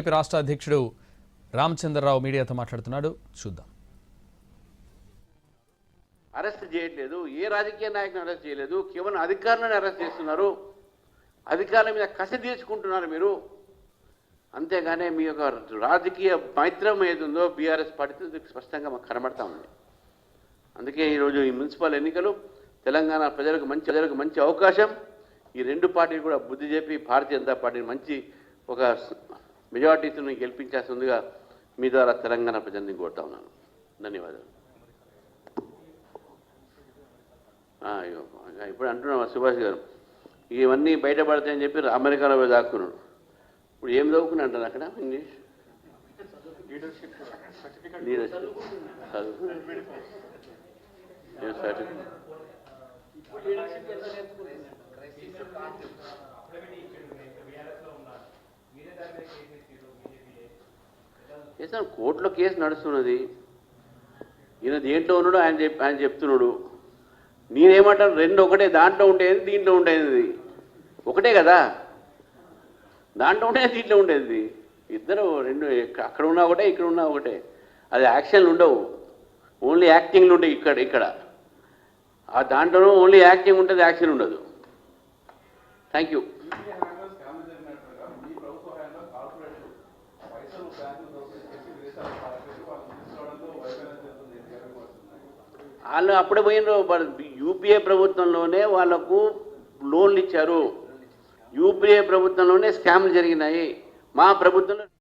AP రాష్ట్ర అధ్యక్షుడు రామచంద్రరావు మీడియాతో మాట్లాడుతున్నాడు. చూద్దాం. అరెస్ట్ చేయట్లేదు, ఏ రాజకీయ నాయకులను అరెస్ట్ చేయలేదు, కేవలం అధికారులను అరెస్ట్ చేస్తున్నారు. అధికారుల మీద కసి తీర్చుకుంటున్నారు మీరు. అంతేగానే మీ యొక్క రాజకీయ మైత్రం ఏదుందో బీఆర్ఎస్ పార్టీ స్పష్టంగా మాకు కనబడతా ఉంది. అందుకే ఈరోజు ఈ మున్సిపల్ ఎన్నికలు తెలంగాణ ప్రజలకు మంచి అవకాశం. ఈ రెండు పార్టీలు కూడా బుద్ధి చెప్పి భారతీయ జనతా పార్టీని మంచి ఒక మెజార్టీతో గెలిపించాల్సిందిగా మీ ద్వారా తెలంగాణ ప్రజల్ని కోరుతా ఉన్నాను. ధన్యవాదాలు. ఇప్పుడు అంటున్నాం సుభాష్ గారు, ఇవన్నీ బయటపడతాయని చెప్పి అమెరికాలో పోయి దాక్కున్నాడు. ఇప్పుడు ఏం చదువుకుని అంటారు అక్కడ ఇంగ్లీష్ లీడర్షిప్ చేస్తాను. కోర్టులో కేసు నడుస్తున్నది. ఈయన దేంట్లో ఉన్నాడు ఆయన చెప్తున్నాడు. నేనేమంటాను, రెండు ఒకటే. దాంట్లో ఉండేది దీంట్లో ఉండేది ఒకటే కదా. దాంట్లో ఉండేది దీంట్లో ఉండేది ఇద్దరు రెండు. అక్కడ ఉన్నా ఒకటే, ఇక్కడ ఉన్నా ఒకటే. అది యాక్షన్లు ఉండవు, ఓన్లీ యాక్టింగ్లు ఉంటాయి. ఇక్కడ ఆ దాంట్లోనూ ఓన్లీ యాక్టింగ్ ఉంటుంది, యాక్షన్ ఉండదు. Thank you. వాళ్ళు అప్పుడే పోయిన యూపీఏ ప్రభుత్వంలోనే వాళ్లకు లోన్లు ఇచ్చారు. యూపీఏ ప్రభుత్వంలోనే స్కామ్లు జరిగినాయి. మా ప్రభుత్వంలో